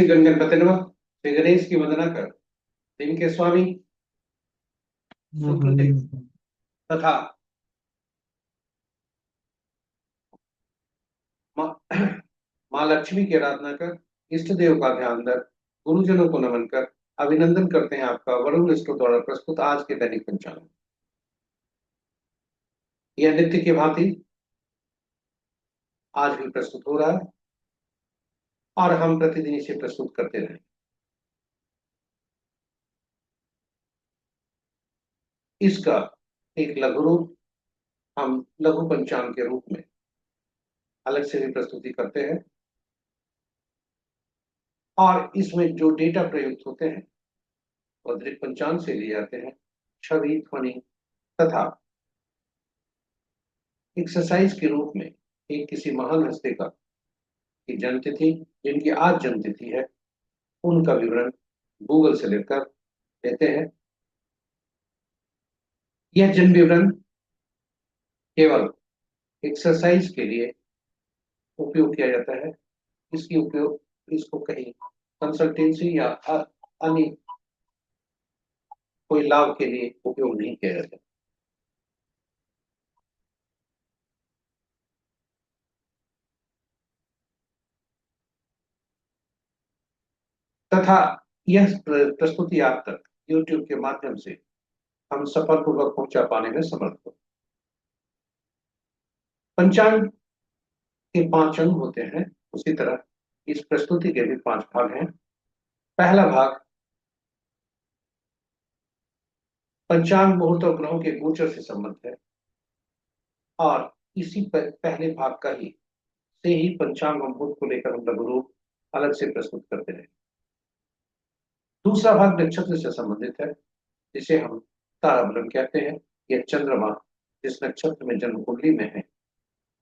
गणगणपति नमः। श्री गणेश की वंदना कर दिन के स्वामी शुक्रदेव तथा माँ माँ लक्ष्मी की आराधना कर, इष्ट देव का ध्यान कर, गुरुजनों को नमन कर अभिनंदन करते हैं आपका वरुण स्टोर द्वारा प्रस्तुत आज के दैनिक पंचांग। यह नित्य की भांति आज भी प्रस्तुत हो रहा है और हम प्रतिदिन इसे प्रस्तुत करते रहें। इसका एक लघु रूप हम लघु पंचांग के रूप में अलग से भी प्रस्तुति करते हैं और इसमें जो डेटा प्रयुक्त होते हैं वह दृक पंचांग से लिए जाते हैं। छवि, ध्वनि तथा एक्सरसाइज के रूप में एक किसी महान हस्ती का की जन्मतिथि, जिनकी आज जन्मतिथि है, उनका विवरण गूगल से लेकर लेते हैं। यह जन्म विवरण केवल एक्सरसाइज के लिए उपयोग किया जाता है। इसको कहीं कंसल्टेंसी या अन्य कोई लाभ के लिए उपयोग नहीं किया जाता। तथा यह प्रस्तुति आप तक YouTube के माध्यम से हम सफलपूर्वक पहुंचा पाने में समर्थ हो। पंचांग के 5 अंग होते हैं, उसी तरह इस प्रस्तुति के भी 5 भाग हैं। पहला भाग पंचांग मुहूर्त और ग्रहों के गोचर से संबंधित है और इसी पहले भाग का ही से ही पंचांग और मुहूर्त को लेकर हम लघु रूप अलग से प्रस्तुत करते हैं। दूसरा भाग नक्षत्र से संबंधित है, जिसे हम ताराबलम कहते हैं। यह चंद्रमा जिस नक्षत्र में जन्म कुंडली में है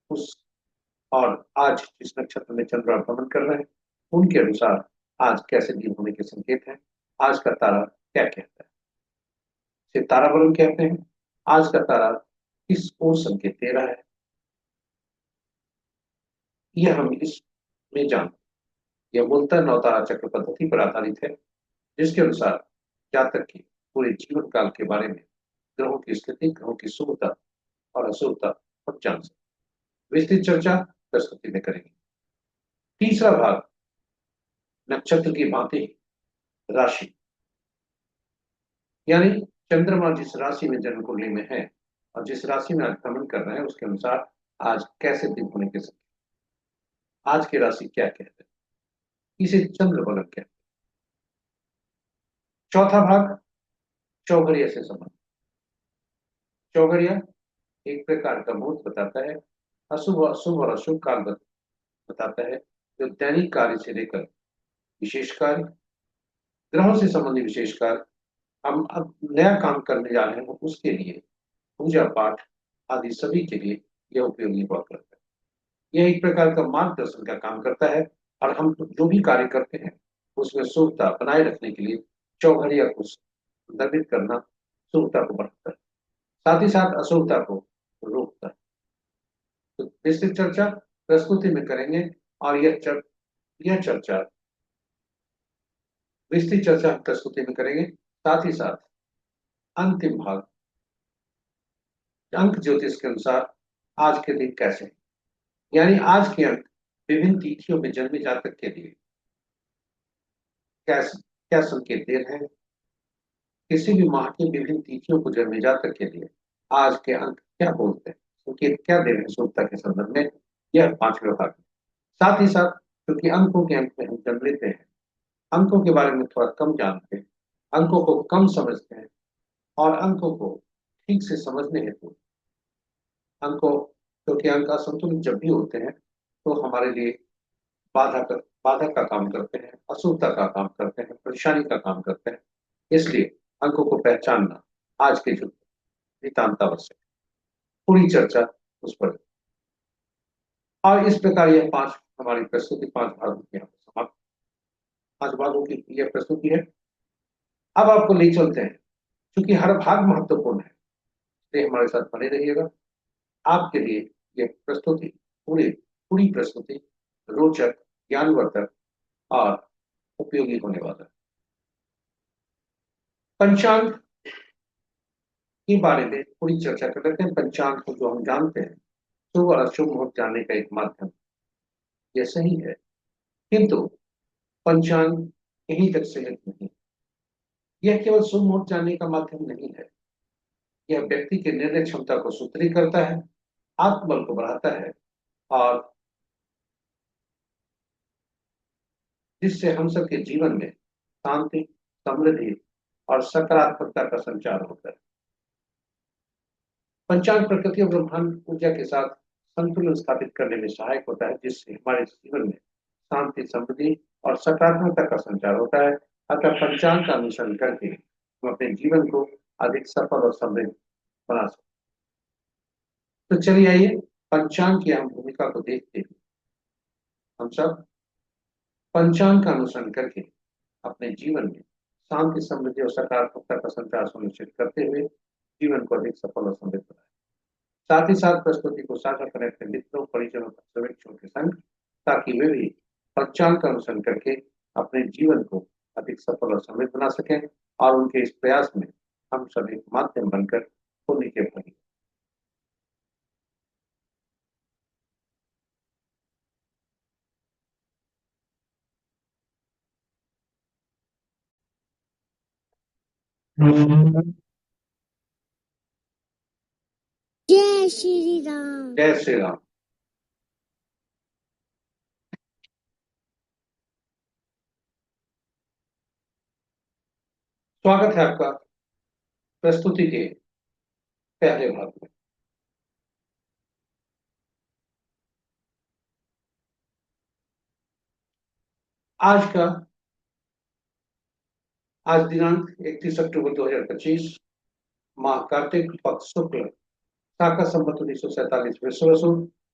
उस और आज जिस नक्षत्र में चंद्रमा भ्रमण कर रहे हैं उनके अनुसार आज कैसे दिन होने के संकेत हैं, आज का तारा क्या कहता है, इसे ताराबलम कहते हैं। आज का तारा किस ओर संकेत दे रहा है यह हम इसमें जानते। यह मूलतः नवतारा चक्र पद्धति पर आधारित है, जिसके अनुसार जातक के पूरे जीवन काल के बारे में ग्रहों की स्थिति, ग्रहों की शुभता और अशुभता हम जान सकते। विस्तृत चर्चा प्रस्तुति में करेंगे। तीसरा भाग नक्षत्र की भांति राशि, यानी चंद्रमा जिस राशि में जन्म कुंडली में है और जिस राशि में आज भ्रमण कर रहे हैं उसके अनुसार आज कैसे दिन होने के संकेत, आज की राशि क्या कहते हैं, इसे चंद्रबलम कहते हैं। चौथा भाग चौघरिया से संबंधित। चौघरिया एक प्रकार का मुहूर्त बताता है, अशुभ अशुभ और अशुभ काल बताता है, जो दैनिक कार्य से लेकर विशेष कार्य, ग्रहों से संबंधित विशेष कार्य, हम अब नया काम करने जा रहे हैं उसके लिए पूजा पाठ आदि सभी के लिए यह उपयोगी हुआ करता है। यह एक प्रकार का मार्गदर्शन का काम करता है और हम जो भी कार्य करते हैं उसमें शुभता बनाए रखने के लिए चौघरिया को संदर्भित करना शुभता को बढ़ाता है, साथ ही साथ अशुभता को रोकता है। तो विस्तृत चर्चा प्रस्तुति में करेंगे और यह चर्चा विस्तृत चर्चा प्रस्तुति में करेंगे। साथ ही साथ अंतिम भाग अंक ज्योतिष के अनुसार आज के दिन कैसे, यानी आज के अंक विभिन्न तिथियों में जन्मे जातक के लिए कैसे क्या संकेत दे रहे हैं। किसी भी माह की विभिन्न तिथियों को जन्मे जातक के लिए आज के अंक क्या बोलते हैं, संकेत क्या दे रहे हैं शुभता के संदर्भ में, यह 5वें भाग है। साथ ही साथ क्योंकि अंकों के अंक में हम जन्म लेते हैं, अंकों के बारे में थोड़ा कम जानते हैं, अंकों को कम समझते हैं और अंकों को ठीक से समझने हेतु अंकों क्योंकि अंक असंतुलित जब भी होते हैं तो हमारे लिए बाधा का काम करते हैं, अशुभता का काम करते हैं, परेशानी का काम करते हैं। इसलिए अंकों को पहचानना आज के युग नितांत आवश्यक। पूरी चर्चा उस पर और इस प्रकार यह 5 हमारी प्रस्तुति 5 भागों की यहाँ पर समाप्त। 5 भागों की यह प्रस्तुति है। अब आपको ले चलते हैं, क्योंकि हर भाग महत्वपूर्ण है इसलिए हमारे साथ बने रहिएगा। आपके लिए यह प्रस्तुति पूरी प्रस्तुति रोचक, ज्ञानवर्धक और उपयोगी होने वाला है। पंचांग के बारे में पूरी चर्चा कर लेते हैं। पंचांग को जो हम जानते हैं, शुभ और अशुभ मुहूर्त जानने का एक माध्यम, ये सही है, किंतु पंचांग यहीं तक सीमित नहीं। यह केवल शुभ मुहूर्त जानने का माध्यम नहीं है। यह व्यक्ति की निर्णय क्षमता को सुदृढ़ करता है, आत्मबल को बढ़ाता है, और जिससे हम सबके जीवन में शांति, समृद्धि और सकारात्मकता का संचार होता है। पंचांग प्रकृति और ब्रह्मांड ऊर्जा के साथ संतुलन स्थापित करने में सहायक होता है, जिससे हमारे जीवन में शांति, समृद्धि और सकारात्मकता का संचार होता है। अतः पंचांग का अनुसरण करके हम अपने जीवन को अधिक सफल और समृद्ध बना सकते हैं। तो चलिए आइए पंचांग की अहम भूमिका को देखते हैं। हम सब पंचांग का अनुसरण करके अपने जीवन में शांति, समृद्धि और सकारात्मकता का संचार सुनिश्चित करते हुए जीवन को अधिक सफल और समृद्ध बनाए। साथ ही साथ प्रस्तुति को साझा करें अपने मित्रों, परिजनों, पर्यवेक्षकों के संग, ताकि वे भी पंचांग का अनुसरण करके अपने जीवन को अधिक सफल और समृद्ध बना सकें, और उनके इस प्रयास में हम सब एक माध्यम बनकर पुण्य के भागी। जय श्री राम। जय श्री राम। स्वागत है आपका प्रस्तुति के पहले भाग में। आज का आज दिनांक 31 अक्टूबर 2025, माह कार्तिक, पक्ष शुक्ल, शाका संवत 1947 विश्व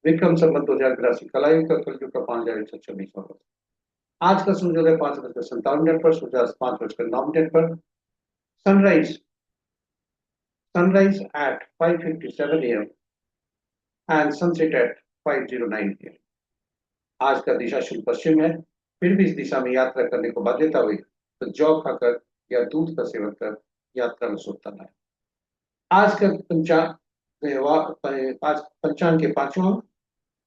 विक्रम संवत 2082 कलाई का कलयुग का 5126वां वर्ष। आज का सूर्योदय 5:57 पर, सूर्यास्त 5:09 पर, sunrise sunrise at 5:57 AM and sunset at 5:09 PM। आज का दिशा शुभ पश्चिम है, फिर भी इस दिशा में यात्रा करने को बाध्यता हुई तो जौ खाकर या दूध का सेवन कर यात्रा में शुभता लाए। आज का आज पंचांग के पांचवा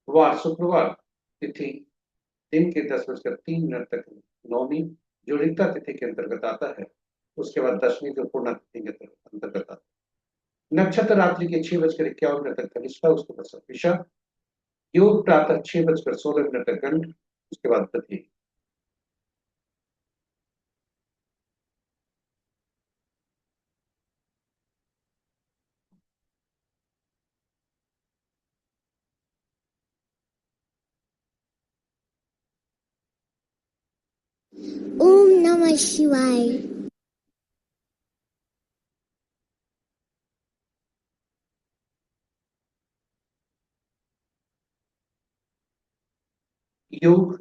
वार शुक्रवार, तिथि दिन के 10:03 तक नौमी, जो ऋता तिथि के अंतर्गत आता है। उसके बाद दशमी, जो पूर्णा तिथि के अंतर्गत आता है। नक्षत्र रात्रि के 6:51 तक धनिष्ठा, उसके बाद शतभिषा। योग प्रातः 6:16 तक गंड, उसके बाद प्रति। ओम नमः शिवाय। योग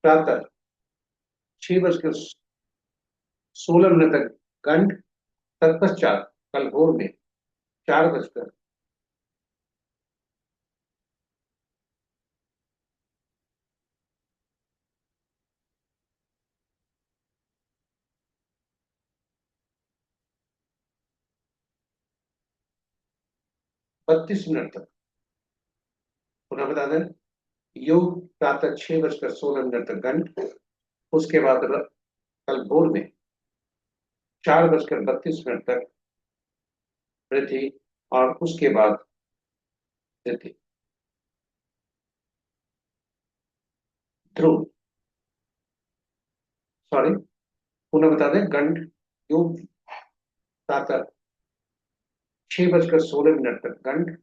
प्रातः 6:16 तक गंड, तत्पश्चात कल भोर में 4:32 तक। पुनः बता दें, योग प्रातः 6:16 तक गंड, उसके बाद कल भोर में 4:32 तक वृद्धि, और उसके बाद वृद्धि। ध्रुव, सॉरी, पुनः बता दें, गंड योग प्रातः 6:16 तक गंड,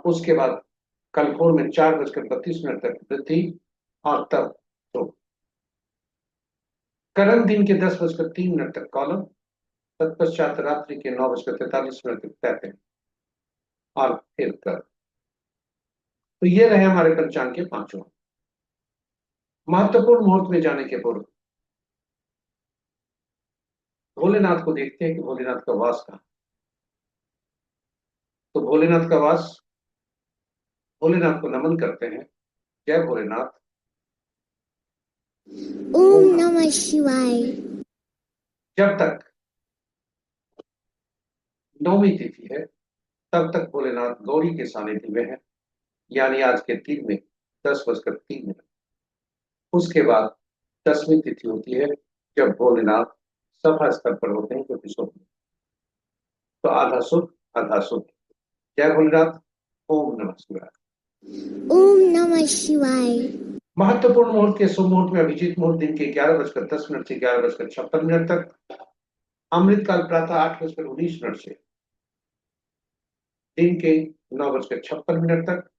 उसके बाद कल भोर में 4:32 तक वृद्धि, और तब ध्रुव। करण दिन के 10:03 तक कॉलम, तत्पश्चात रात्रि के 9:43 तक तैतिल, और फिर कर। तो ये रहे हमारे पंचांग के पांचों। महत्वपूर्ण मुहूर्त में जाने के पूर्व भोलेनाथ को देखते हैं कि भोलेनाथ का वास कहाँ। तो भोलेनाथ का वास, भोलेनाथ को नमन करते हैं। जय भोलेनाथ। ओम नमः शिवाय। जब तक नौमी तिथि है तब तक भोलेनाथ गौरी के सानिध्य में है, यानी आज के दिन में 10:03। उसके बाद 10वीं तिथि होती है जब भोलेनाथ सभा स्तर पर होते हैं, जो कि शुभ। तो आधा शुभ आधा शुभ। जय भोलेनाथ। ओम नमः शिवाय। ओम नमः शिवाय। महत्वपूर्ण मुहूर्त के शुभ मुहूर्त में अभिजीत मुहूर्त दिन के 11:10 से 11:56 तक, अमृत काल प्रातः 8:19 से दिन के 9:56 तक,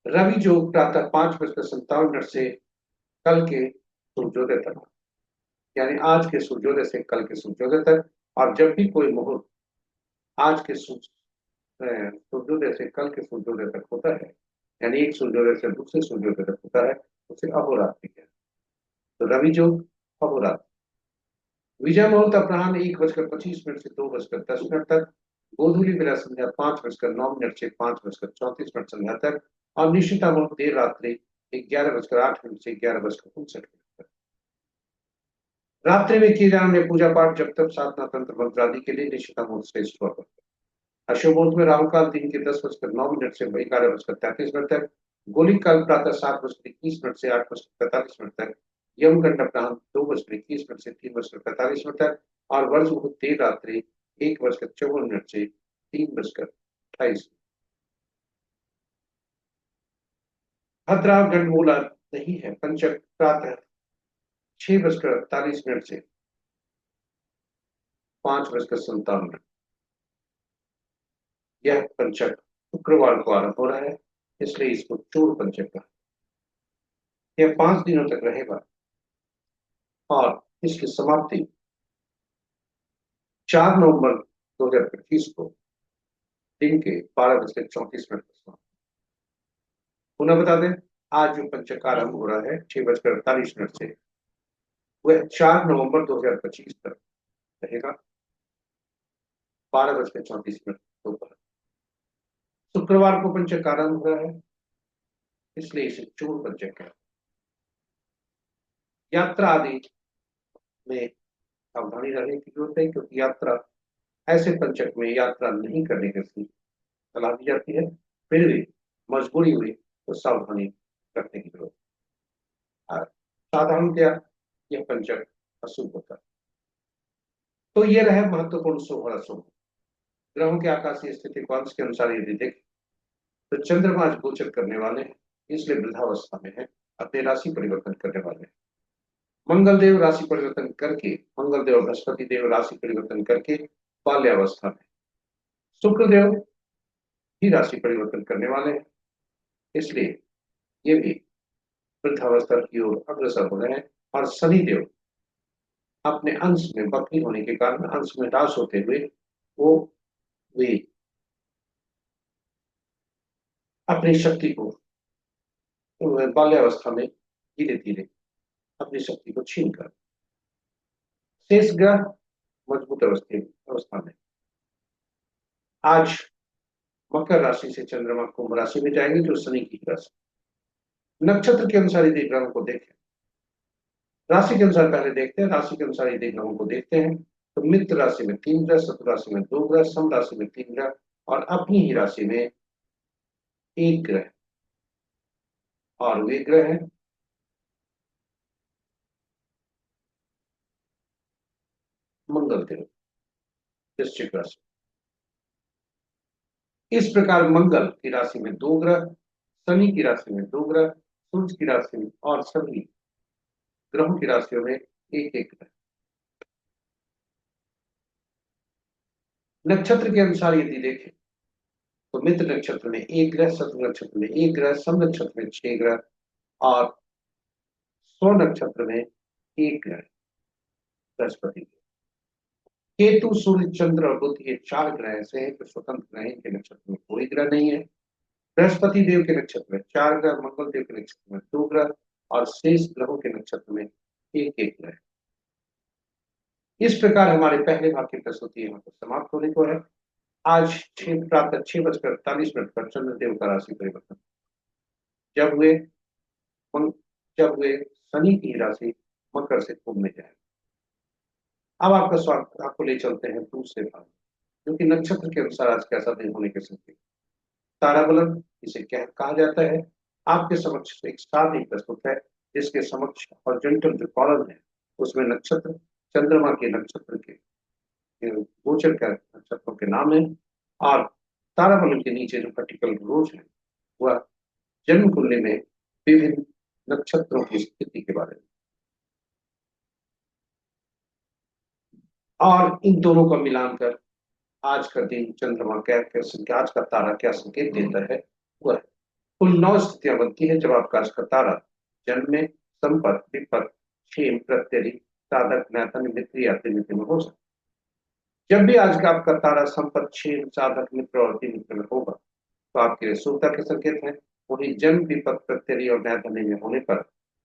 रवि योग प्रातः 5:57 से कल के सूर्योदय तक, यानी आज के सूर्योदय से कल के सूर्योदय तक। और जब भी कोई मुहूर्त आज के सूर्योदय से कल के सूर्योदय तक होता है, यानी एक सूर्योदय से दूसरे सूर्योदय तक होता है, उसे अहोरात्रि कहते हैं। तो रवि योग, अहोरात्रि। विजय मुहूर्त अपराह्न 1:25 से 2:10 तक, गोधूली बेला संध्या 5:09 से 5:34 संध्या तक, और निशिता मुहूर्त देर रात्रि 11:08 से 11:59 तक। रात्रि में किए जाने वाले पूजा पाठ, जब तक साधना, तंत्र मंत्र आदि के लिए निशिता मुहूर्त श्रेष्ठ हुआ करता है। अशुभ मुहूर्त में राहु काल दिन के 10:09 से 11:33 तक, गोलिक काल प्रातः 7:21 से 8:45 तक, यमगंड अपराह्न 2:21 से 3:45 तक, और वर्ज मुहूर्त देर रात्रि 1:54 से 3:28। भद्रा गंडमूला नहीं है। पंचक प्रातः 6:48 से 5:57। यह पंचक शुक्रवार को आरंभ हो रहा है, इसलिए इसको चोर पंचक कहा। यह 5 दिनों तक रहेगा और इसकी समाप्ति 4 नवंबर 2025 को दिन के 12:34 पुनः बता दें, आज जो पंचक आरंभ हो रहा है 6:48 से, वह 4 नवंबर 2025 तक रहेगा, 12:34 दोपहर। शुक्रवार को पंचक आरंभ हो रहा है, इसलिए इसे चोर पंचक है। यात्रा आदि में सावधानी रहने की जरूरत है, क्योंकि यात्रा ऐसे पंचक में यात्रा नहीं करने की सलाह दी जाती है। फिर भी मजबूरी हुई तो सावधानी रखने की जरूरत है। साधारणतया यह पंचक अशुभ होता है। तो ये रहे महत्वपूर्ण शुभ और अशुभ। ग्रहों के आकाशीय स्थिति को अंश के अनुसार यदि देखें तो चंद्रमा आज गोचर करने वाले हैं, इसलिए वृद्धावस्था में है, अपने राशि परिवर्तन करने वाले हैं। मंगल देव राशि परिवर्तन करके, मंगल देव बृहस्पति देव राशि परिवर्तन करके बाल्यावस्था में, शुक्र देव भी राशि परिवर्तन करने वाले हैं, इसलिए ये भी वृद्धावस्था की ओर अग्रसर हो रहे हैं। और शनि देव अपने अंश में बकरी होने के कारण अंश में ह्रास होते हुए वे अपनी शक्ति को बाल्यावस्था में धीरे धीरे अपनी शक्ति को छीन कर शेष ग्रह मजबूत अवस्था में। आज मकर राशि से चंद्रमा कुंभ राशि में जाएंगे, जो शनि की राशि। नक्षत्र के अनुसार यदि ग्रहों को देखें, राशि के अनुसार पहले देखते हैं, राशि के अनुसार यदि ग्रहों को देखते हैं तो मित्र राशि में 3 ग्रह, शत्रु राशि में 2 ग्रह, सम राशि में 3 ग्रह, और अपनी ही राशि में 1 ग्रह। और वे ग्रह हैं मंगल देव वृश्चिक राशि। इस प्रकार मंगल की राशि में 2 ग्रह, शनि की राशि में 2 ग्रह, सूर्य की राशि में, और सभी ग्रहों की राशियों में एक एक ग्रह। नक्षत्र के अनुसार यदि देखें तो मित्र नक्षत्र में 1 ग्रह, शत्रु नक्षत्र में 1 ग्रह, सम नक्षत्र में 6 ग्रह, और स्व नक्षत्र में 1 ग्रह बृहस्पति। केतु, सूर्य, चंद्र और बुध ये 4 ग्रह ऐसे हैं जो स्वतंत्र ग्रह हैं, इनके नक्षत्र में कोई ग्रह नहीं है। बृहस्पति देव के नक्षत्र में 4 ग्रह, मंगल देव के नक्षत्र में 2 ग्रह, और शेष ग्रहों के नक्षत्र में एक एक ग्रह। इस प्रकार हमारे पहले भाग की प्रस्तुति यहाँ पर समाप्त होने को है। आज प्रातः 6:48 पर चंद्रदेव का राशि परिवर्तन, जब वे जब वे शनि की राशि मकर से कुंभ में जाएगा। अब आपका स्वागत, आपको ले चलते हैं दूसरे भाग, जो कि नक्षत्र के अनुसार आज कैसा दिन होने के संकेत। ताराबलन इसे क्या कहा जाता है? आपके समक्ष एक सारणी प्रस्तुत है, जिसके समक्ष हॉरिजॉन्टल जो कॉलम है उसमें नक्षत्र, चंद्रमा के नक्षत्र के गोचर का नक्षत्रों के नाम है, और ताराबलन के नीचे जो वर्टिकल रोज है वह जन्म कुंडली में विभिन्न नक्षत्रों की स्थिति के बारे में, और इन दोनों का मिलान कर आज का दिन चंद्रमा क्या क्या, आज का तारा क्या संकेत देता है वह कुल 9 स्थितियां बनती है जब आपका आज का तारा जन्म में संपत, विपत, क्षेम, प्रत्यरि, साधक, नैतन, मित्र या त्रिमिति में हो सकता है। जब भी आज का आपका तारा संपत, क्षेम, साधक, मित्र और त्रिमिति में होगा तो आपके शुभता के संकेत हैं। वही जन्म, विपत, प्रत्यरि और नैतन्य में होने पर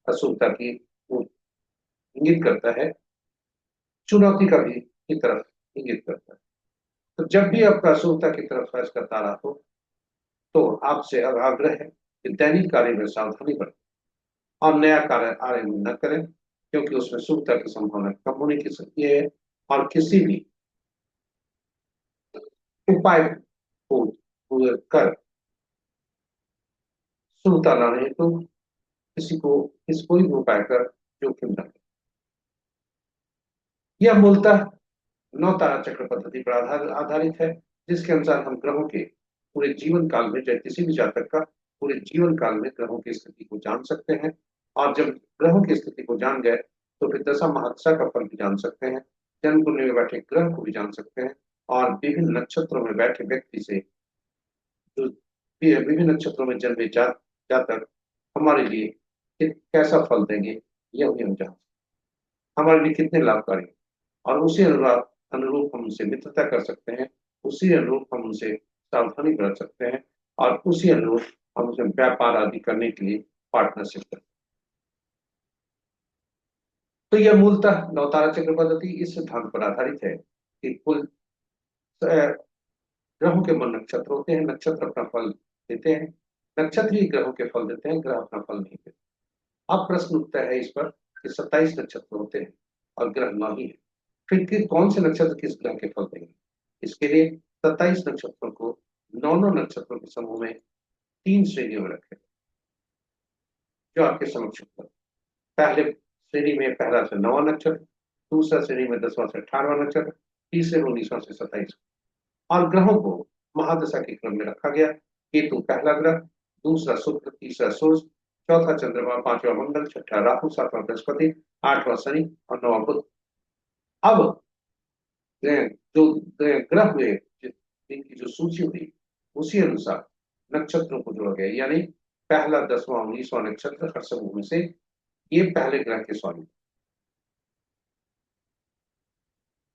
अशुभता की ओर इंगित करता है, चुनौती का भी की तरफ इंगित करता है। तो जब भी आपका अशुभता की तरफ आज का तारा हो तो आपसे आग्रह है कि दैनिक कार्य में सावधानी बरतें और नया कार्य आरंभ न करें, क्योंकि उसमें शुभता की संभावना कम होने की सकती है, और किसी भी उपाय को कर शुभता लाने तो किसी कोई भी उपाय कर जोखिम न करें। यह मूलतः 9 तारा चक्र पद्धति पर आधारित है, जिसके अनुसार हम ग्रहों के पूरे जीवन काल में, चाहे किसी भी जातक का पूरे जीवन काल में ग्रहों की स्थिति को जान सकते हैं, और जब ग्रहों की स्थिति को जान गए तो फिर दशा महादशा का फल भी जान सकते हैं, जन्म कुंडली में बैठे ग्रह को भी जान सकते हैं, और विभिन्न नक्षत्रों में बैठे व्यक्ति से जो विभिन्न नक्षत्रों में जन्मे जातक हमारे लिए कैसा फल देंगे यह भी हम जान सकते हैं, हमारे लिए कितने लाभकारी, और उसी अनुरूप हम उनसे मित्रता कर सकते हैं, उसी अनुरूप हम उनसे सावधानी बरत सकते हैं, और उसी अनुरूप हम उनसे व्यापार आदि करने के लिए पार्टनरशिप करते हैं। तो यह मूलतः 9 तारा चक्र पद्धति इस सिद्धांत पर आधारित है कि कुल ग्रहों के मन नक्षत्र होते हैं, नक्षत्र अपना फल देते हैं, नक्षत्र ही ग्रहों के फल देते हैं, ग्रह अपना फल नहीं देते। अब प्रश्न उठता है इस पर कि 27 नक्षत्र होते हैं और ग्रह 9 ही है, फिर कौन से नक्षत्र किस ग्रह के फल देंगे? इसके लिए 27 नक्षत्रों को 9 नक्षत्रों के समूह में 3 श्रेणियों में रखें, जो आपके समक्ष पहले श्रेणी में पहला से 9वां नक्षत्र, दूसरा श्रेणी में 10वां से 18वां नक्षत्र, तीसरे 19वां से 27, और ग्रहों को महादशा के क्रम में रखा गया। केतु पहला ग्रह, दूसरा शुक्र, तीसरा सूर्य, चौथा चंद्रमा, पांचवा मंगल, छठा राहु, सातवां बृहस्पति, आठवां शनि और 9वां बुध। अब जो ग्रह हुए जिनकी जो सूची हुई उसी अनुसार नक्षत्रों को जोड़ा गया, यानी पहला, 10वां, 19वां नक्षत्र हर समूह में से ये पहले ग्रह के स्वामी,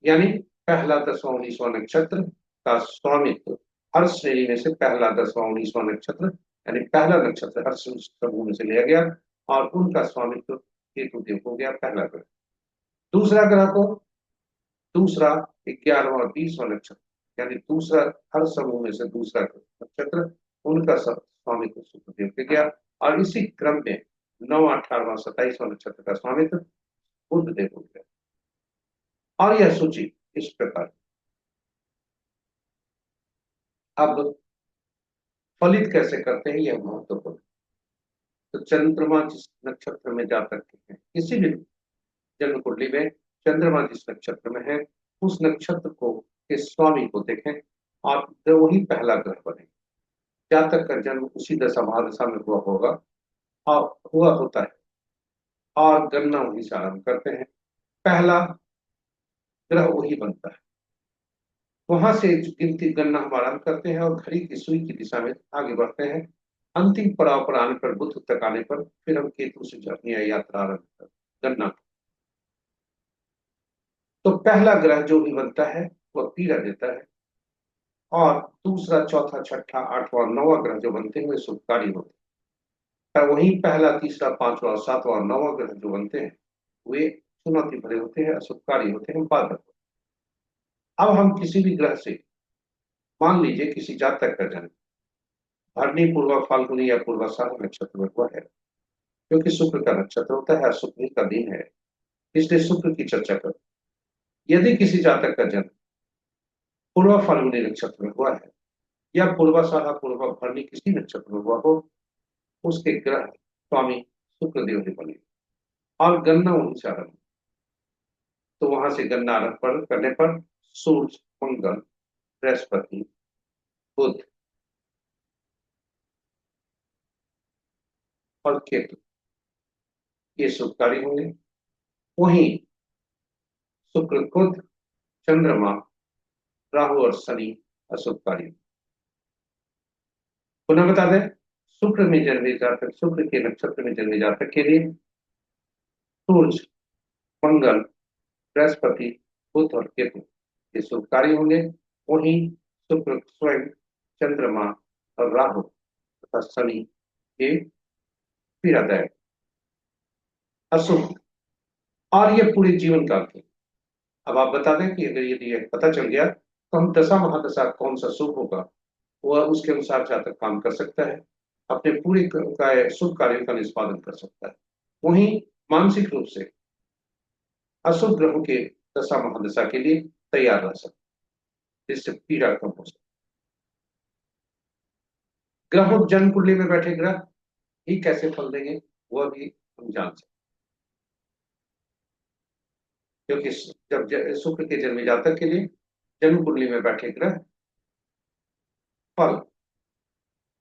यानी पहला, 10वां, 19वां नक्षत्र का स्वामित्व हर श्रेणी में से पहला, 10वां, 19वां नक्षत्र यानी पहला नक्षत्र हर समूह में से लिया गया, और उनका स्वामित्व केतु देव हो गया पहला ग्रह। दूसरा ग्रह को दूसरा, 11वां, 20वां नक्षत्र यानी दूसरा हर समूह में से दूसरा नक्षत्र, उनका स्वामित्व शुक्रदेव के गया, और इसी क्रम में 9वां, 18वां, 27वां नक्षत्र का स्वामित्व बुध देव हो गया। और यह सूची इस प्रकार। अब फलित कैसे करते हैं यह महत्वपूर्ण। तो चंद्रमा जिस नक्षत्र में जा सकते हैं, किसी भी जन्म कुंडली में चंद्रमा जिस नक्षत्र में है उस नक्षत्र को के स्वामी को देखें, और वही पहला ग्रह बने। जातक का जन्म उसी दशा महादशा में हुआ होगा और हुआ होता है, और गणना वही से आरंभ करते हैं, पहला ग्रह वही बनता है, वहां से गिनती गणना हम आरंभ करते हैं और घड़ी की सुई की दिशा में आगे बढ़ते हैं। अंतिम पड़ाव पर आने पर, बुध तक आने पर फिर हम केतु से अपनी यात्रा आरंभ करते गणना। तो पहला ग्रह जो भी बनता है वह पीड़ा देता है, और दूसरा, चौथा, छठा, आठवां, 9वां ग्रह जो बनते हैं वे शुभकारी होते हैं। वही पहला, तीसरा, पांचवा, सातवां, 9वां ग्रह जो बनते हैं वे चुनौती भरे होते हैं, अशुभकारी होते हैं, बाधक। अब हम किसी भी ग्रह से, मान लीजिए किसी जातक का जन्म भरणी, पूर्वा, फाल्गुनी या पूर्वाषाढ़ नक्षत्र में हुआ है, क्योंकि शुक्र का नक्षत्र होता है, शुक्र का दिन है, इसलिए शुक्र की चर्चा करो। यदि किसी जातक का जन्म पूर्व फाल्गुनी नक्षत्र में हुआ है या पूर्वाषाढ़ा पूर्व भरणी किसी नक्षत्र में हुआ हो, उसके ग्रह स्वामी शुक्रदेव ने बने और गणना वहीं से आरंभ, तो वहां से गणना आरंभ करने पर सूर्य, मंगल, बृहस्पति, बुध और केतु ये शुभकारी होंगे। वहीं शुक्र, बुध, चंद्रमा, राहु और शनि अशुभकारी। पुनः बता दें, शुक्र में जन्मे जातक, शुक्र के नक्षत्र में जन्मे जातक के लिए सूर्य, मंगल, बृहस्पति, बुध और केतु ये शुभकारी होंगे। वहीं शुक्र स्वयं, चंद्रमा और राहु तथा शनि ये पीड़ादायक, अशुभ, और ये पूरे जीवन काल के। अब आप बता दें कि अगर यदि ये पता चल गया तो हम दशा महादशा कौन सा शुभ होगा वह उसके अनुसार जातक काम कर सकता है, अपने पूरे शुभ कार्यों का निष्पादन कर सकता है। वहीं मानसिक रूप से अशुभ ग्रहों के दशा महादशा के लिए तैयार रह सकता है, जिससे पीड़ा कम हो सकती है। ग्रहों जन्म कुंडली में बैठे ग्रह ही कैसे फल देंगे वह भी हम जान सकते, क्योंकि जब शुक्र के जन्मी जातक के लिए जन्म कुंडली में बैठे ग्रह फल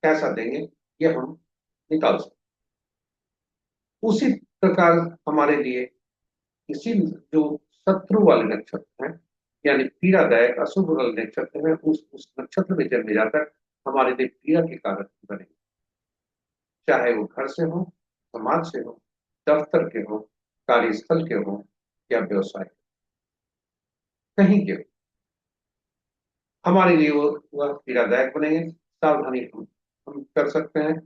कैसा देंगे यह हम निकाल सकते। उसी प्रकार हमारे लिए इसी जो शत्रु वाले नक्षत्र हैं, यानी पीड़ादायक अशुभ वाले नक्षत्र में उस नक्षत्र में जन्मे जातक हमारे लिए पीड़ा के कारण बने, चाहे वो घर से हो, समाज से हो, दफ्तर के हो, कार्यस्थल के हो या व्यवसाय, कहीं के हो, हमारे लिए वह पीड़ादायक बनेंगे। सावधानी हम कर सकते हैं,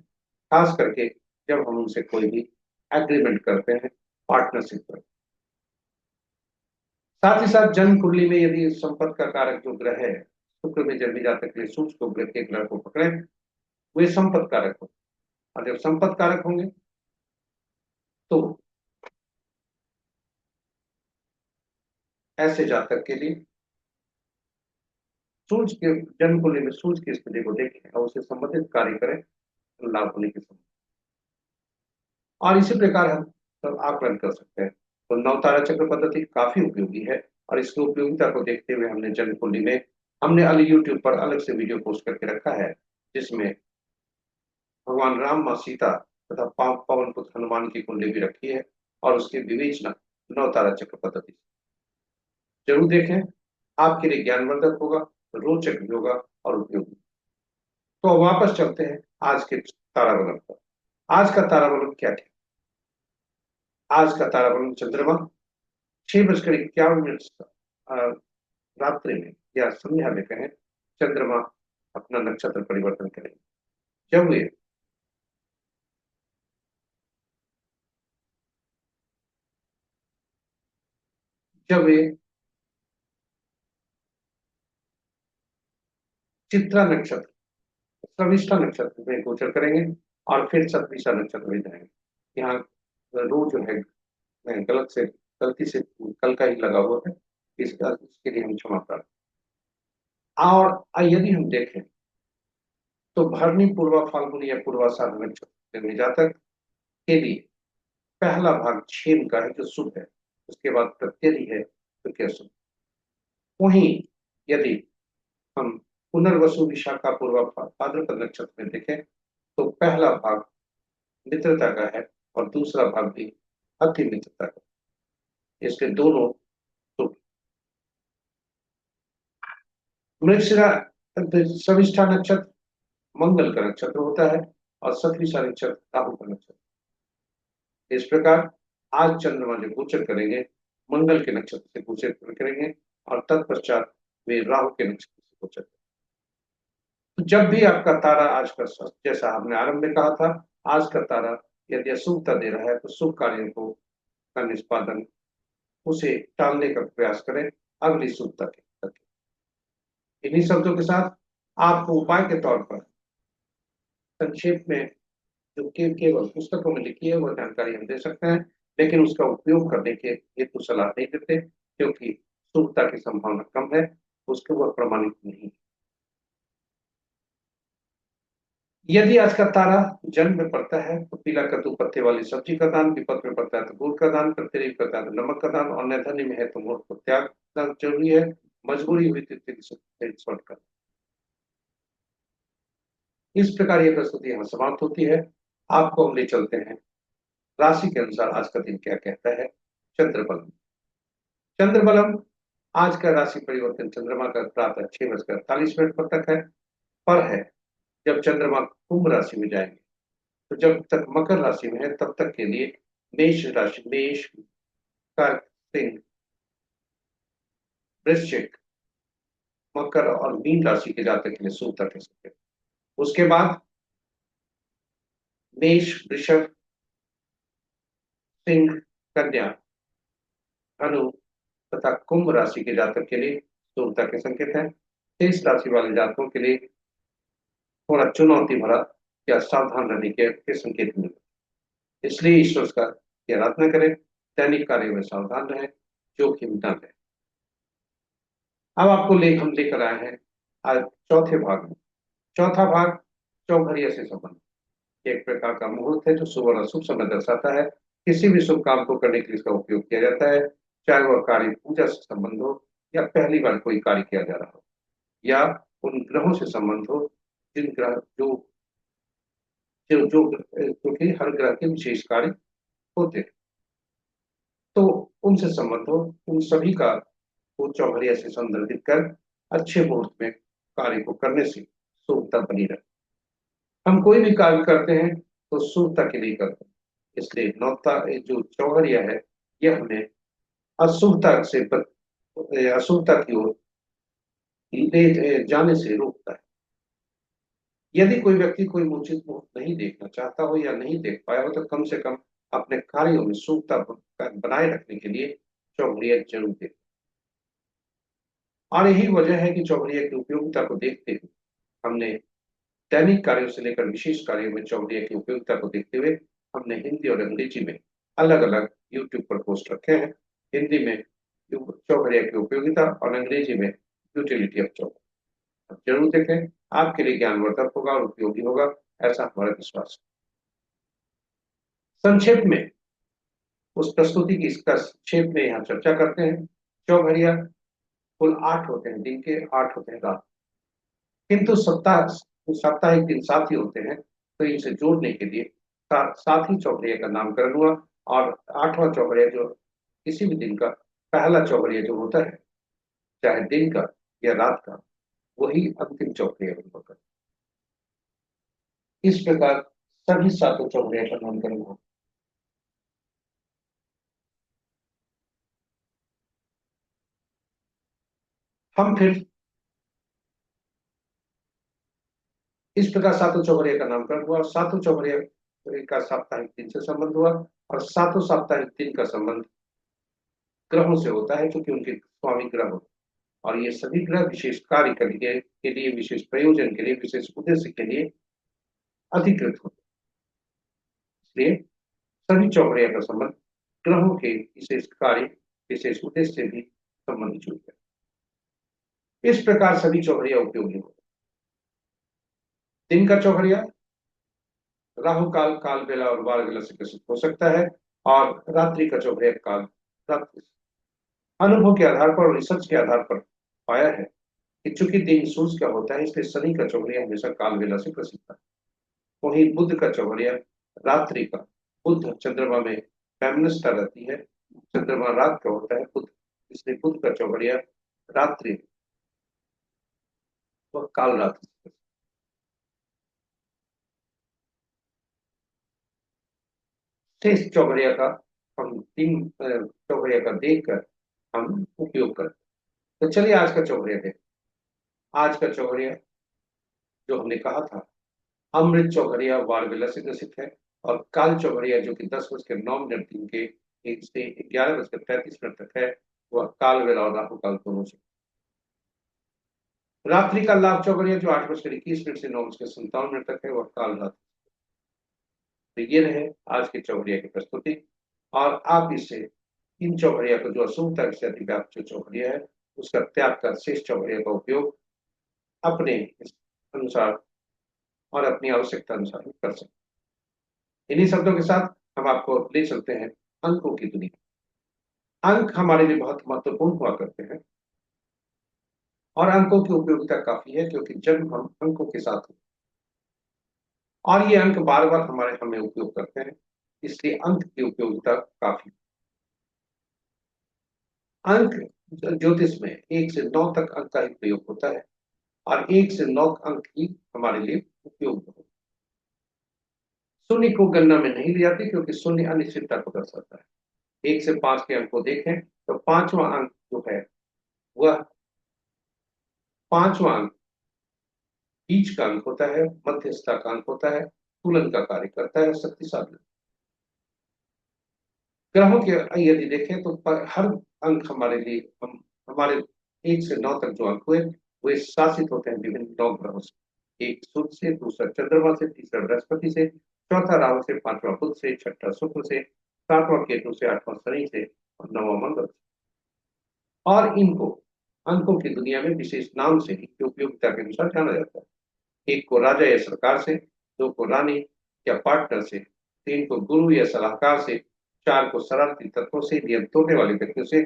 खास करके जब हम उनसे कोई भी एग्रीमेंट करते हैं, पार्टनरशिप करते हैं। साथ ही साथ जन्म कुंडली में यदि संपत्ति का कारक जो ग्रह है, शुक्र में जन्मे जातक के लिए सूर्य को ग्रह के ग्रह को पकड़े, वे संपत्ति कारक हो, और जब संपत्ति कारक होंगे तो ऐसे जातक के लिए सूर्य के जन्म कुंडली में सूर्य की स्थिति को देखें और उसे संबंधित कार्य करें तो लाभ होने की संभावना। और इसी प्रकार हम सब आकलन कर सकते हैं। तो नवतारा चक्र पद्धति काफी उपयोगी है, और इसकी उपयोगिता को देखते हुए हमने जन्म कुंडली में हमने अलग यूट्यूब पर अलग से वीडियो पोस्ट करके रखा है, जिसमें भगवान राम, माँ सीता तथा पवन पुत्र हनुमान की कुंडली भी रखी है, और उसकी विवेचना नवतारा चक्र पद्धति जरूर देखें, आपके लिए ज्ञानवर्धक होगा, रोचक भी होगा और उपयोगी। तो अब वापस चलते हैं आज के ताराबलन पर। आज का ताराबलन क्या है? आज का ताराबलन चंद्रमा 6:51 रात्रि में या संध्या में कहें, चंद्रमा अपना नक्षत्र परिवर्तन करेंगे। जब वे चित्रा नक्षत्र, शर्मिष्ठा नक्षत्र में गोचर करेंगे और फिर शतभिषा नक्षत्र में जाएंगे। यहाँ रो जो है मैं गलती से कल का ही लगा हुआ है, इसके लिए हम क्षमा प्रार्थना। और यदि हम देखें तो भरणी, पूर्वा फाल्गुनी या पूर्वाषाढ़ नक्षत्र में जातक के लिए पहला भाग क्षेम का है जो शुभ है, उसके बाद प्रत्यय है तो क्या शुभ। वहीं यदि हम पुनर्वसु, विशाखा, पूर्वा भाद्रपद नक्षत्र में देखें तो पहला भाग मित्रता का है और दूसरा भाग भी अति मित्रता का, इसके दोनों शुभ। मृगशिरा शर्मिष्ठा नक्षत्र मंगल का नक्षत्र होता है और शतभिषा नक्षत्र राहु का नक्षत्र। इस प्रकार आज चंद्रमा जो गोचर करेंगे मंगल के नक्षत्र से गोचर करेंगे और तत्पश्चात वे राहु के नक्षत्र से गोचर करेंगे। तो जब भी आपका तारा आज का, जैसा हमने आरंभ में कहा था, आज का तारा यदि अशुभता दे रहा है तो शुभ कार्यों को का निष्पादन उसे टालने का प्रयास करें अगली शुभता के तक। इन्हीं शब्दों के साथ आपको उपाय के तौर पर संक्षेप में जो केवल पुस्तकों में लिखी है वह जानकारी हम दे सकते हैं, लेकिन उसका उपयोग करने के हेतु सलाह नहीं देते, क्योंकि शुभता की संभावना कम है, उसको वह प्रमाणित नहीं। यदि आज का तारा जन्म में पड़ता है तो पीला कद्दू पत्ते वाली सब्जी का दान, विपद में पड़ता है तो गुड़ का दान, प्रतिरीफ करता है तो नमक का दान, और निर्धनी में है तो मोह को त्याग करना जरूरी है। मजबूरी हुई तो तिल स्वर्ण का। इस प्रकार यह प्रस्तुति यहाँ समाप्त होती है। आपको हम ले चलते हैं राशि के अनुसार आज का दिन क्या कहता है। चंद्रबलम। चंद्रबलम आज का राशि परिवर्तन चंद्रमा का प्रातः 6:48 पर तक है, पर है जब चंद्रमा कुंभ राशि में जाएंगे। तो जब तक मकर राशि में है तब तक के लिए मेष राशि, मेष, कर्क, सिंह, वृश्चिक, मकर और मीन राशि के जातक के लिए शुभ तक है सकते हैं। उसके बाद मेष, वृषभ, सिंह, कन्या, धनु तथा कुंभ राशि के जातक के लिए शुभता के संकेत है। शेष राशि वाले जातकों के लिए थोड़ा चुनौती भरा या सावधान रहने के संकेत मिले। इसलिए ईश्वर का की आराधना करें, दैनिक कार्यों में सावधान रहें, जोखिम न लें। अब आपको हम लेकर आए हैं आज चौथे भाग में। चौथा भाग चौघरिया से संबंधित एक प्रकार का मुहूर्त है जो शुभ और अशुभ समय दर्शाता है। किसी भी शुभ काम को करने के लिए इसका उपयोग किया जाता है, चाहे वह कार्य पूजा से संबंध हो या पहली बार कोई कार्य किया जा रहा हो, या उन ग्रहों से संबंध हो जिन ग्रह जो जो जो क्योंकि हर ग्रह के विशेष कार्य होते हैं, तो उनसे संबंध हो, उन सभी का को चौघरिया से संदर्भित कर अच्छे मुहूर्त में कार्य को करने से शुभता बनी रहती। हम कोई भी कार्य करते हैं तो शुभता के लिए करते हैं, इसलिए नौता जो चौघरिया है यह हमें अशुभता से अशुभता की ओर ले जाने से रोकता है। यदि कोई व्यक्ति कोई उचित मुहूर्त नहीं देखना चाहता हो या नहीं देख पाया हो तो कम से कम अपने कार्यों में शुभता बनाए रखने के लिए चौघरिया जरूर दें। और यही वजह है कि चौघरिया की उपयोगिता को देखते हुए हमने दैनिक कार्यों से लेकर विशेष कार्यों में चौघरिया की उपयोगिता को देखते हुए हमने हिंदी और अंग्रेजी में अलग अलग यूट्यूब पर पोस्ट रखे हैं। हिंदी में चौघरिया की उपयोगिता और अंग्रेजी में यूटिलिटी ऑफ चौघरिया। आप जरूर देखें, आपके लिए ज्ञानवर्धक होगा और उपयोगी होगा, ऐसा हमारा विश्वास है। संक्षेप में उस प्रस्तुति की इसका संक्षेप में यहाँ चर्चा करते हैं। चौघरिया कुल 8 होते हैं, दिन के 8 होते हैं रात, किंतु साप्ताहिक दिन 7 ही होते हैं, तो इसे जोड़ने के लिए सात ही चौघरिया का नामकरण हुआ। और 8वां चौघरिया जो किसी भी दिन का पहला चौघरिया जो होता है, चाहे दिन का या रात का, वही अंतिम चौघरिया होता है। इस प्रकार सभी सातों चौघरिया का नामकरण हुआ। हम फिर इस प्रकार सातों चौघरिया का नामकरण हुआ और सातों चौघरिया का साप्ताहिक दिन से संबंध हुआ। और सातों साप्ताहिक दिन का संबंध ग्रहों से होता है, क्योंकि उनके स्वामी ग्रह होते हैं। और ये सभी ग्रह विशेष कार्य के लिए विशेष प्रयोजन के लिए, विशेष उद्देश्य के लिए अधिकृत होते हैं। इसलिए सभी चौघरिया का संबंध ग्रहों के विशेष कार्य, विशेष उद्देश्य से भी संबंधित जुड़ गया। इस प्रकार सभी चौघरिया उपयोगी होते हैं। दिन का चौघरिया राहु काल, काल बेला और बाल बेला से ग्रसित हो सकता है, और रात्रि का चौघरिया काल रात्रि से। अनुभव के आधार पर और रिसर्च के आधार पर पाया है कि चूंकि दिन सूर्य का होता है, इसलिए शनि का चौघरिया हमेशा काल बेला से ग्रसित है। वहीं बुध का चौघरिया रात्रि का, बुध चंद्रमा में फेमिनिस्टा रहती है, चंद्रमा रात का होता है बुध, इसलिए बुध का चौघरिया रात्रि व काल रात्रि। शेष चौघरिया का हम तीन चौघरिया का देखकर हम उपयोग करते हैं। तो चलिए आज का चौघरिया देखते हैं। आज का चौघरिया जो हमने कहा था, अमृत चौघरिया वारविला से ग्रसित है, और काल चौघरिया जो कि 10:09 दिन के 1 से 11:35 तक है, वह काल वेला और राहु काल दोनों से। रात्रि का लाभ चौघरिया जो 8:21 से 9:57 तक है, वह काल रात्रि। तो ये रहे आज की चौघड़िया की प्रस्तुति। और आप इससे इन चौघड़िया को जो अशुभता से अधिव्याप्त जो चौघड़िया है उसका त्याग कर शेष चौघड़िया का उपयोग अपने अनुसार और अपनी आवश्यकता अनुसार कर सकते। इन्हीं शब्दों के साथ हम आपको ले चलते हैं अंकों की दुनिया। अंक हमारे लिए बहुत महत्वपूर्ण हुआ करते हैं और अंकों की उपयोगिता काफी है, क्योंकि जब हम अंकों के साथ और ये अंक बार बार हमारे हमें उपयोग करते हैं, इसलिए अंक की उपयोगिता काफी। अंक ज्योतिष में 1 से 9 तक अंक का ही प्रयोग होता है और 1 से 9 अंक ही हमारे लिए उपयोग होते हैं। शून्य को गणना में नहीं ली जाती, क्योंकि शून्य अनिश्चितता को दर्शाता है। 1 से 5 के अंक को देखें तो पांचवा अंक जो है वह पांचवा अंक बीच का अंक होता है, मध्यस्थता का अंक होता है, तुलन का कार्य करता है, शक्तिशाली। ग्रहों के यदि देखें तो हर अंक हमारे लिए हमारे 1 से 9 तक जो अंक हुए वे शासित होते हैं विभिन्न 9 ग्रहों से। एक सूर्य से, दूसरा चंद्रमा से, तीसरा बृहस्पति से, चौथा राहु से, पांचवा बुध से, छठा शुक्र से, सातवां केतु से, आठवां शनि से और नौवां मंगल से। और इनको अंकों की दुनिया में विशेष नाम से ही उपयोगिता के अनुसार जाना जाता है। एक को राजा या सरकार से, 2 को रानी या पार्टनर से, 3 को गुरु या सलाहकार से, 4 को शरारती तत्वों से, नियम तोड़ने वाले व्यक्तियों से,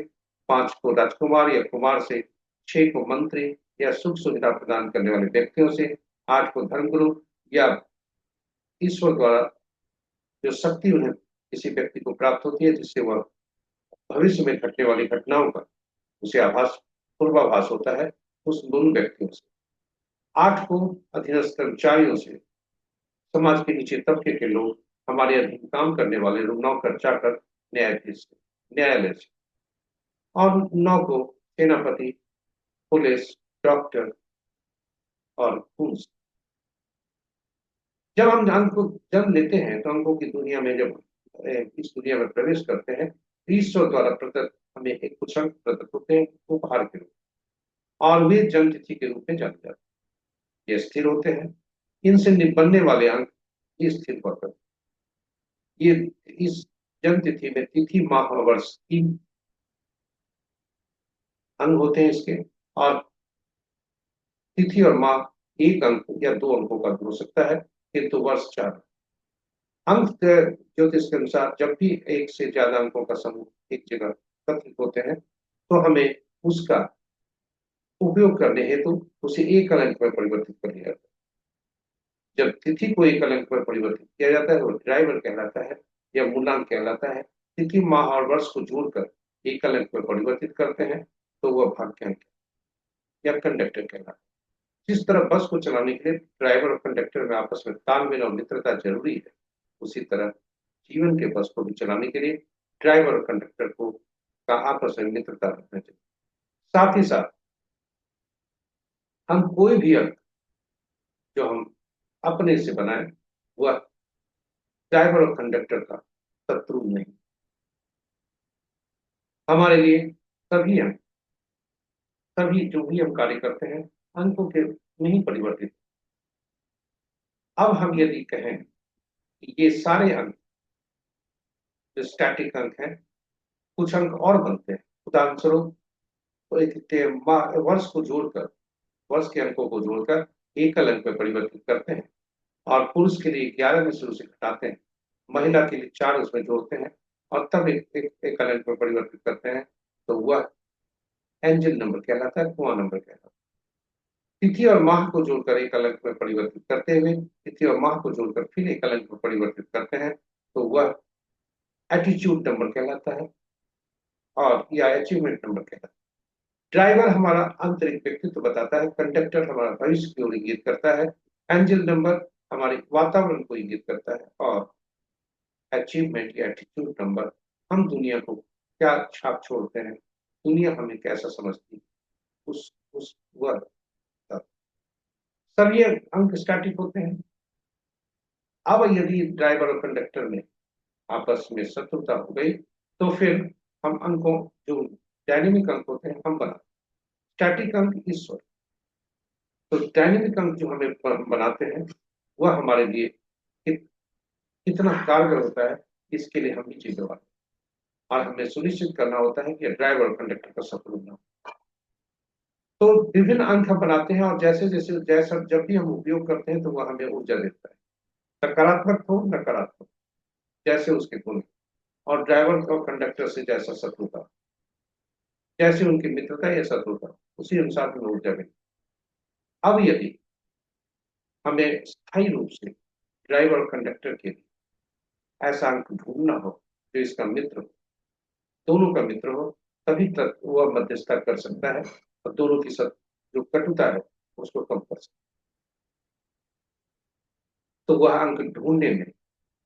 5 को राजकुमार या कुमार से, 6 को मंत्री या सुख सुविधा प्रदान करने वाले व्यक्तियों से, 8 को धर्मगुरु या ईश्वर द्वारा जो शक्ति उन्हें किसी व्यक्ति को प्राप्त होती है जिससे वह भविष्य में घटने वाली घटनाओं का उसे आभास पूर्वाभास होता है, उस दोनों व्यक्तियों से। 8 को अधीनस्थ कर्मचारियों से, समाज के नीचे तबके के लोग, हमारे अधीन काम करने वाले लोग, नौकर चाकर, न्यायाधीश, न्यायालय से। और 9 को सेनापति, पुलिस, डॉक्टर और पुलिस। जब हम अंक को जन्म लेते हैं तो अंकों की दुनिया में जब इस दुनिया में प्रवेश करते हैं तो ईश्वर द्वारा प्रदत्त हमें एक कुछ अंक प्रदत्त होते हैं उपहार के रूप में, और वे जन्म तिथि के रूप में जाने जाते हैं। ये स्थिर होते हैं। इनसे बनने वाले अंक ये स्थिर हुआ करते हैं। ये इस जन्म तिथि में तिथि माह और वर्ष 3 अंग होते हैं इसके, और तिथि और माह 1 अंक या 2 अंकों का भी हो सकता है, किंतु वर्ष 4 अंक ज्योतिष के अनुसार जब भी 1 से ज्यादा अंकों का समूह एक जगह एकत्रित होते हैं तो हमें उसका उपयोग करने हेतु उसे एक अंक में परिवर्तित कर लिया जाता है। जब तिथि को एक अंक में परिवर्तित किया जाता है वो ड्राइवर कहलाता है या मूलांक कहलाता है। तिथि माह और वर्ष को जोड़कर एक अंक में परिवर्तित करते हैं तो वह भाग्यांक या कंडक्टर कहलाता है। जिस तरह बस को चलाने के लिए ड्राइवर और कंडक्टर में आपस में तालमेल और मित्रता जरूरी है, उसी तरह जीवन के बस को भी चलाने के लिए ड्राइवर और कंडक्टर को का आपस में मित्रता रखना चाहिए। साथ ही साथ हम कोई भी अंक जो हम अपने से बनाए वह ड्राइवर और कंडक्टर का शत्रु नहीं। हमारे लिए सभी अंक, सभी जो भी हम कार्य करते हैं अंकों के नहीं परिवर्तित। अब हम यदि कहें कि ये सारे अंक जो स्टैटिक अंक हैं, कुछ अंक और बनते हैं। उदाहरण स्वरूप तो एक वर्ष को जोड़कर, वर्ष के अंकों को जोड़कर एकल अंक में परिवर्तित करते हैं, और पुरुष के लिए 11 में से उसे घटाते हैं, महिला के लिए 4 उसमें जोड़ते हैं और तब एकल अंक में परिवर्तित करते हैं, तो वह एंजल नंबर कहलाता है, कुआं नंबर कहलाता है। तिथि और माह को जोड़कर एकल अंक में परिवर्तित करते हुए तिथि और माह को जोड़कर फिर एकल अंक में परिवर्तित करते हैं तो वह एटीट्यूड नंबर कहलाता है और या अचीवमेंट नंबर कहलाता है। ड्राइवर हमारा आंतरिक व्यक्तित्व बताता है, कंडक्टर हमारा भविष्य की ओर इंगित करता है, एंजल नंबर हमारे वातावरण को इंगित करता है, और अचीवमेंट या एटीट्यूड नंबर हम दुनिया को क्या छाप छोड़ते हैं, दुनिया हमें कैसा समझती है, उस वह सब ये अंक स्टैटिक होते हैं। अब यदि ड्राइवर और कंडक्टर में आपस में शत्रुता हो गई तो फिर हम अंकों जो डायनेमिक अंक होते हैं हम बनाते हैं। स्टैटिक अंक ईश्वर, तो डायनेमिक अंक जो हमें बनाते हैं वह हमारे लिए कितना कारगर होता है, इसके लिए हम ही जिम्मेवार हैं। और हमें सुनिश्चित करना होता है कि ड्राइवर और कंडक्टर का सफल होना। तो विभिन्न अंक हम बनाते हैं, और जैसे जैसे जैसा जब भी हम उपयोग करते हैं तो वह हमें ऊर्जा देता है, सकारात्मक हो नकारात्मक, जैसे उसके गुण। और ड्राइवर और कंडक्टर से जैसा शत्रुता, जैसे उनकी मित्रता या शत्रुता, उसी अनुसार हमें ऊर्जा मिलती। अब यदि हमें स्थायी रूप से ड्राइवर और कंडक्टर के लिए ऐसा अंक ढूंढना हो जो इसका मित्र हो, दोनों का मित्र हो, तभी तक वह मध्यस्थता कर सकता है और दोनों की जो कटुता है उसको कम कर सकता है। तो वह अंक ढूंढने में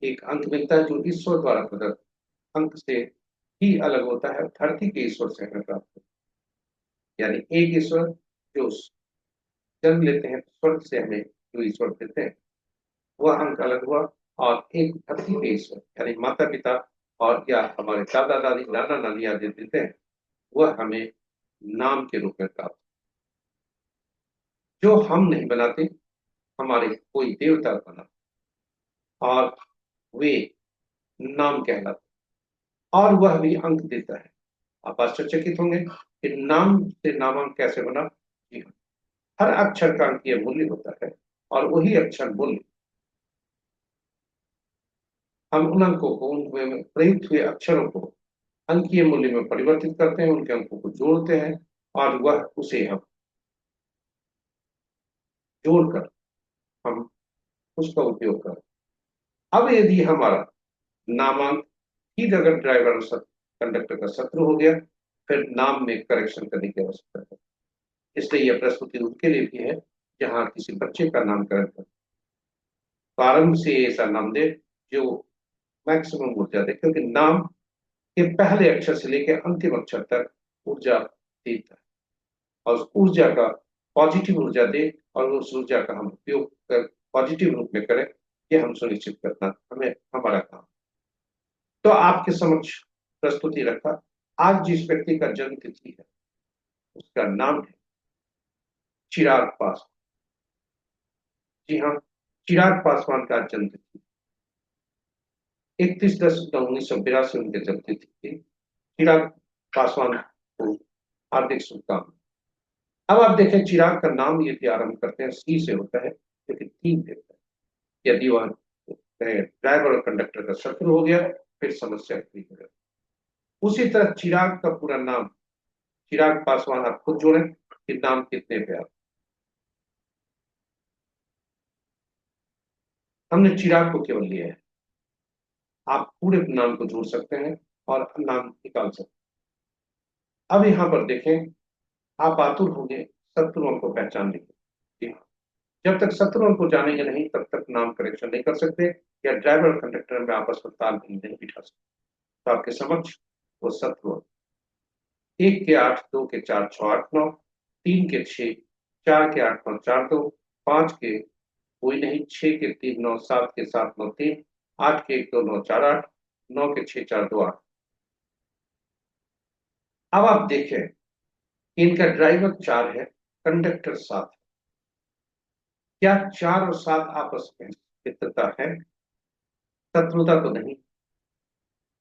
एक अंक मिलता है जो ईश्वर द्वारा प्रदत्त अंक से ही अलग होता है, धरती के ईश्वर से हमें प्राप्त होता है। यानी एक ईश्वर जो जन्म लेते हैं स्वर्ग से, हमें जो ईश्वर देते हैं वह अंक अलग हुआ। और एक धरती के ईश्वर यानी माता पिता और या हमारे दादा दादी नाना नानी आदि देते हैं, वह हमें नाम के रूप में प्राप्त, जो हम नहीं बनाते, हमारे कोई देवता बना, और वे नाम कहलाते, और वह भी अंक देता है। आप आश्चर्यचकित होंगे कि नाम से नामांक कैसे बना। जी हाँ, हर अक्षर का अंकीय मूल्य होता है, और वही अक्षर मूल्य हम उन अंकों को, उनमें प्रयुक्त हुए अक्षरों को अंकीय मूल्य में परिवर्तित करते हैं, उनके अंकों को जोड़ते हैं, और वह उसे हम जोड़कर हम उसका उपयोग करें। अब यदि हमारा नामांक ठीक अगर ड्राइवर और कंडक्टर का शत्रु हो गया, फिर नाम में करेक्शन करने की आवश्यकता है। इसलिए यह प्रस्तुति उनके लिए भी है जहां किसी बच्चे का नामकरण कर प्रारंभ से ऐसा नाम दे जो मैक्सिमम ऊर्जा दे, क्योंकि नाम के पहले अक्षर से लेकर अंतिम अक्षर तक ऊर्जा देता है, और उस ऊर्जा का पॉजिटिव ऊर्जा दे, और उस ऊर्जा का हम उपयोग कर पॉजिटिव रूप में करें, यह हम सुनिश्चित करना हमें हमारा काम। तो आपके समक्ष प्रस्तुति रखा। आज जिस व्यक्ति का जन्म तिथि है उसका नाम है चिराग पासवान। जी हाँ, चिराग पासवान का जन्म तिथि 31/10/1982 उनके जन्म तिथि थी। चिराग पासवान को हार्दिक शुभकामनाएं। अब आप देखें, चिराग का नाम यदि आरंभ करते हैं सी से होता है, लेकिन तीन देता है। यदि वह ड्राइवर और कंडक्टर का शत्रु हो गया, फिर समस्या खड़ी हो जाती। उसी तरह चिराग का पूरा नाम, चिराग पासवान, आप खुद जोड़ें कि नाम कितने पे आप, हमने चिराग को केवल लिया है, आप पूरे नाम को जोड़ सकते हैं और नाम निकाल सकते हैं। अब यहां पर देखें, आप आतुर होंगे शत्रुओं को पहचान लेंगे। जी हाँ, जब तक शत्रुओं को जानेंगे नहीं तब तक नाम करेक्शन नहीं कर सकते, या ड्राइवर और कंडक्टर में आपस में तालमेल नहीं बिठा सकते। तो आपके समक्ष वो शत्रु, 1 के 8, 2 के 4, 6 8 9, 3 के 6, 4 के 8 9 4 2, 5 के कोई नहीं, 6 के 3 9, 7 के 7 9 3, 8 के 1 2 9 4 8, 9 के 6 4 2 8। अब आप देखें, इनका ड्राइवर 4 है, कंडक्टर 7 है। क्या 4 और 7 आपस में मित्रता है? शत्रुता तो नहीं।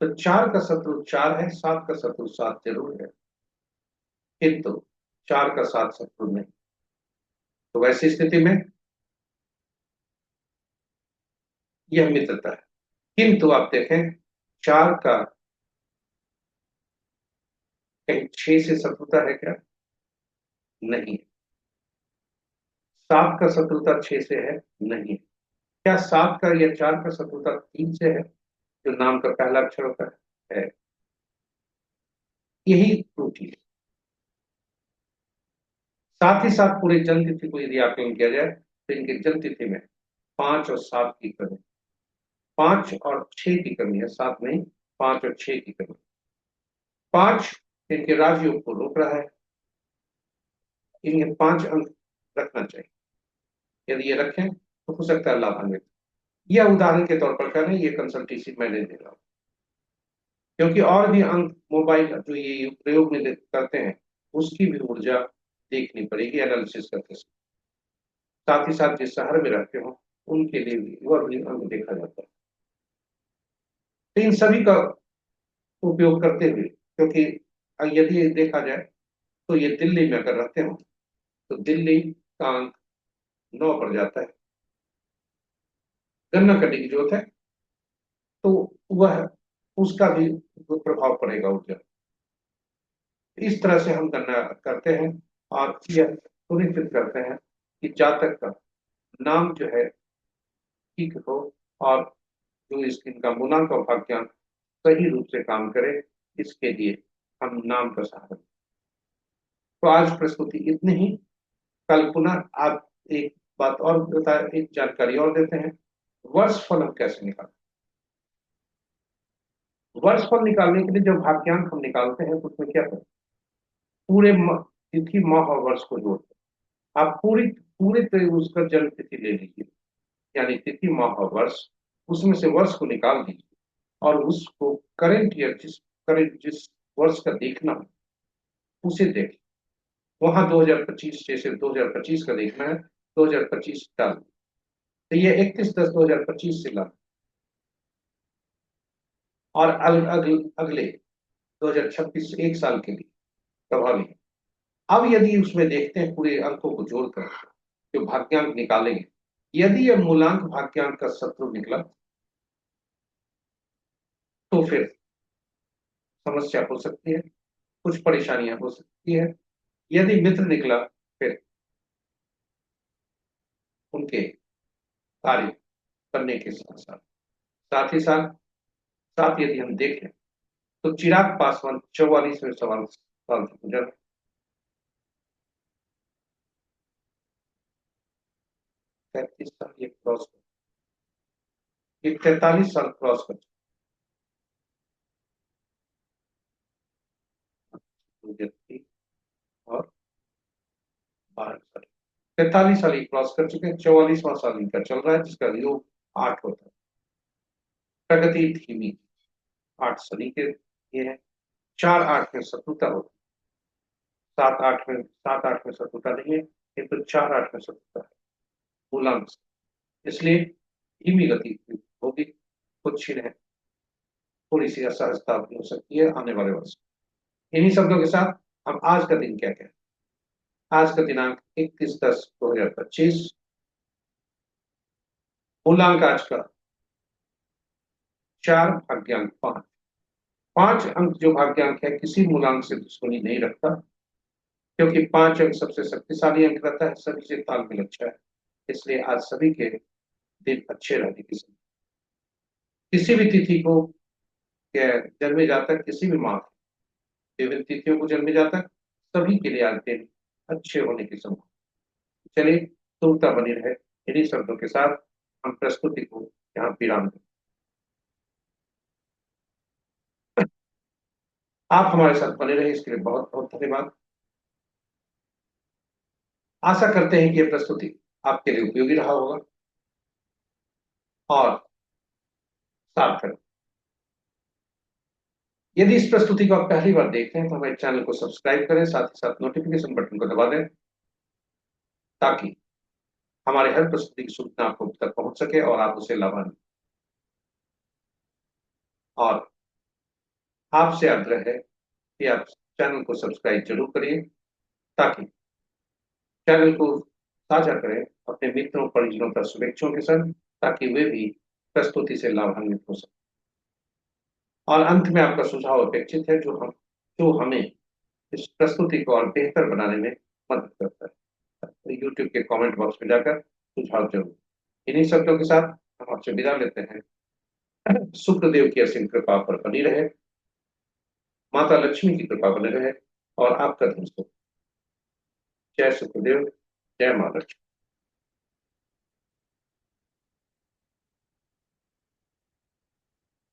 तो 4 का शत्रु 4 है, 7 का शत्रु 7 जरूर है, किंतु 4 का 7 शत्रु नहीं। तो वैसी स्थिति में यह मित्रता है। किंतु आप देखें, 4 का कहीं 6 से शत्रुता है क्या? नहीं। 7 का शत्रुता 6 से है? नहीं। क्या 7 का या 4 का शत्रुता 3 से है, जो नाम का पहला अक्षर होता है? यही त्रुटि है। साथ ही साथ पूरे जन्म तिथि को यदि आकलन किया जाए तो इनके जन्म तिथि में 5 और 7 की कमी, 5 और 6 की कमी है, 7 नहीं, 5 और 6 की कमी। 5 इनके राजयोग को रोक रहा है, इन्हें 5 अंक रखना चाहिए। यदि ये रखें तो हो सकता है लाभान्वित। यह उदाहरण के तौर पर कह रहे हैं, ये कंसल्टेंसी मैं नहीं दे रहा हूं, क्योंकि और भी अंक मोबाइल जो ये प्रयोग में करते हैं उसकी भी ऊर्जा देखनी पड़ेगी एनालिसिस करते समय। साथ ही साथ जिस शहर में रहते हो उनके लिए भी वह भी अंक देखा जाता है। तो इन सभी का उपयोग करते हुए, क्योंकि यदि देखा जाए तो ये दिल्ली में अगर रहते हो तो दिल्ली का अंक 9 पर जाता है, गणना करने की जरूरत है, तो वह उसका भी प्रभाव पड़ेगा ऊर्जा। इस तरह से हम गणना करते हैं और यह सुनिश्चित करते हैं कि जातक का नाम जो है ठीक हो, और जो इनका मूलांक और भाग्यांक सही रूप से काम करे, इसके लिए हम नाम का सहारा। तो आज प्रस्तुति इतनी ही। कल पुनः आप एक बात और बता, एक जानकारी और देते हैं। वर्ष फल हम कैसे निकालते हैं? वर्ष फल निकालने के लिए जब भाग्यांक हम निकालते हैं तो उसमें क्या करें? पूरे तिथि माह और वर्ष को जोड़ते हैं। आप पूरी पूरे तरह उसका जन्म तिथि ले लीजिए, यानी तिथि माह और वर्ष, उसमें से वर्ष को निकाल दीजिए और उसको करेंट ईयर, जिस वर्ष का देखना है उसे देखें। वहां 2025 जैसे 2025 का देखना है, 2025 डाल, तो ये 31/10/2025 से ला, और अगले 2026 से एक साल के लिए प्रभावी है। अब यदि उसमें देखते हैं पूरे अंकों को जोड़कर जो भाग्यांक निकालेंगे, यदि यह मूलांक भाग्यांक का शत्रु निकला तो फिर समस्या हो सकती है, कुछ परेशानियां हो सकती है। यदि मित्र निकला, फिर उनके कार्य करने के साथ साथ, साथ ही साथ साथ यदि हम देखें तो चिराग पासवान 44वें सवाल साल से गुजर, 33 साल ये क्रॉस, ये 43 साल क्रॉस कर चुके, और 12 साल, 43 साल ये क्रॉस कर चुके हैं, 44वां साल इनका चल रहा है, जिसका योग 8 होता है। प्रगति धीमी, 8 शनि के ये है, 4-8 में शत्रुता होती है, 7-8 में शत्रुता नहीं है, किंतु 4-8 में शत्रुता है मूलांक से। इसलिए धीमी गति होगी, कुछ ही है, थोड़ी सी असहजता भी हो सकती है आने वाले वर्ष। इन्हीं शब्दों के साथ हम आज का दिन क्या कहें? आज का दिनांक 21/10/2025, मूलांक आज का 4, भाग्यांक 5। 5 अंक जो भाग्यांक है किसी मूलांक से दुश्मनी नहीं रखता, क्योंकि 5 अंक सबसे शक्तिशाली अंक रहता है, सभी से तालमेल अच्छा है। इसलिए आज सभी के दिन अच्छे रहने की संभावना। किसी भी तिथि को जन्मे जातक, किसी भी माह विभिन्न तिथियों को जन्मे जातक, सभी के लिए आज दिन अच्छे होने की संभावना। चलिए, तुमता बनी रहे। इन्हीं शब्दों के साथ हम प्रस्तुति को यहाँ विराम दें। आप हमारे साथ बने रहे इसके लिए बहुत बहुत धन्यवाद। आशा करते हैं कि यह प्रस्तुति आपके लिए उपयोगी रहा होगा और सार्थक। यदि इस प्रस्तुति को आप पहली बार देख रहे हैं तो हमारे चैनल को सब्सक्राइब करें, साथ ही साथ नोटिफिकेशन बटन को दबा दें, ताकि हमारे हर प्रस्तुति की सूचना आपको तक पहुंच सके और आप उसे लाभान्वित। और आपसे आग्रह है कि आप चैनल को सब्सक्राइब जरूर करिए, ताकि चैनल को साझा करें अपने मित्रों, परिजनों तथा शुभेच्छुओं के संग, ताकि वे भी प्रस्तुति से लाभान्वित हो सके। और अंत में आपका सुझाव अपेक्षित है, जो हमें इस प्रस्तुति को और बेहतर बनाने में मदद करता है। तो यूट्यूब के कमेंट बॉक्स में जाकर सुझाव जरूर। इन्हीं शब्दों के साथ हम आपसे विदा लेते हैं। शुक्रदेव की असीम कृपा पर बनी रहे, माता लक्ष्मी की कृपा बने रहे, और आपका दिन शुभ। जय शुक्रदेव, जय मां लक्ष्मी।